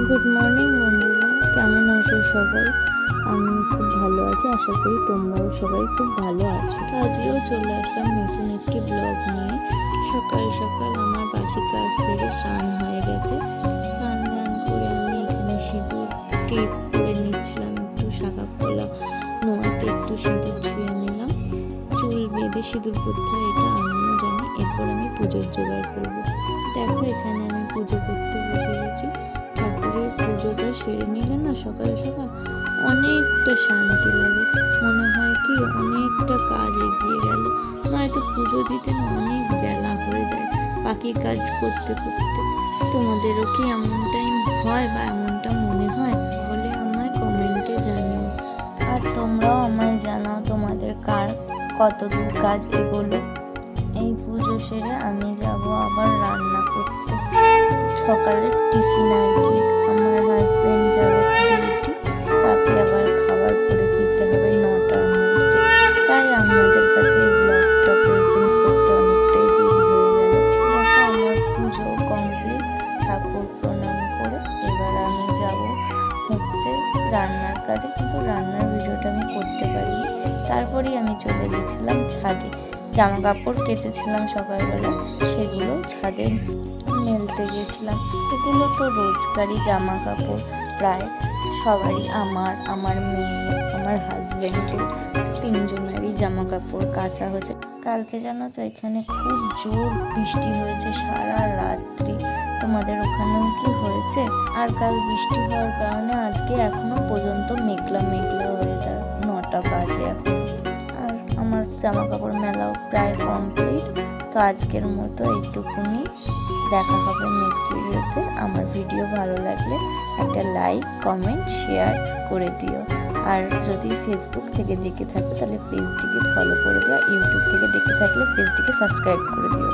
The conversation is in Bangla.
গুড মর্নিং বন্ধুরা, কেমন আছো সবাই? আমি খুব ভালো আছি, আশা করি তোমরাও সবাই খুব ভালো আছো। তো আজকেও চলে আসলাম নতুন একটি ব্লগ নিয়ে। সকাল সকাল আমার বাসি কাজ সেরে স্নান হয়ে গেছে। স্নান ধান করে আমি এখানে সিঁদুর টিপ করে নিচ্ছিলাম, একটু শাখা পলা নোয়াতে একটু সিঁদুর ছুঁয়ে নিলাম। চুল বেঁধে সিঁদুর করতে হয়, এটা আমিও জানি। এরপর আমি পুজোর জোগাড় করবো। দেখো, এখানে আমি পুজো করতে বসে গেছি। ঠাকুরের পুজোটা সেরে নিলে না সকাল সকাল অনেকটা শান্তি লাগে, মনে হয় কি অনেকটা কাজ এগিয়ে গেল। নয়তো পুজো দিতে না অনেক বেলা হয়ে যায় বাকি কাজ করতে করতে। তোমাদেরও কি এমনটাই হয় বা এমনটা মনে হয়? তাহলে আমায় কমেন্টে জানিও, আর তোমরাও আমায় জানাও তোমাদের কার কত দূর কাজ এগোলো। এই পুজো সেরে আমি যাব আবার রান্না করতে। সকালের টিফিন আর কি, আমার হাজব্যান্ড যাবে ডিউটি, তাকে আবার খাবার করে দিতে হবে 9টার মধ্যে। তাই আপনাদের কাছে এই ব্লগটা প্রেজেন্ট করতে অনেকটাই দেরি হয়ে গেল। দেখো, আমার পুজো কমপ্লিট, ঠাকুর প্রণাম করে এবার আমি যাব হচ্ছে রান্নার কাজে, কিন্তু রান্নার ভিডিওটা আমি করতে পারিনি। তারপরেই আমি চলে গেছিলাম ছাদে। জামা কাপড় কেচেছিলাম সকালবেলা, সেগুলো ছাদে মেলতে গেছিলাম। এগুলো তো রোজকারই জামা কাপড়, প্রায় সবারই, আমার মেয়ে, আমার হাজব্যান্ডের, তিনজনেরই জামা কাপড় কাচা হয়েছে। কালকে জানো তো এখানে খুব জোর বৃষ্টি হয়েছে সারা রাত্রি। তোমাদের ওখানেও কি হয়েছে? আর কাল বৃষ্টি হওয়ার কারণে আজকে এখনো পর্যন্ত মেঘলা মেঘলা হয়ে যায়, 9টা বাজে এখন। আর আমার জামা কাপড় মেলাও প্রায় কমপ্লিট। তো আজকের মতো এইটুকুনি, দেখা হবে নেক্সট ভিডিওতে। আমার ভিডিও ভালো লাগলে একটা লাইক, কমেন্ট, শেয়ার করে দিও। আর যদি ফেসবুক থেকে দেখে থাকো তাহলে পেজটিকে ফলো করে দিও, ইউটিউব থেকে দেখে থাকলে পেজটিকে সাবস্ক্রাইব করে দিও।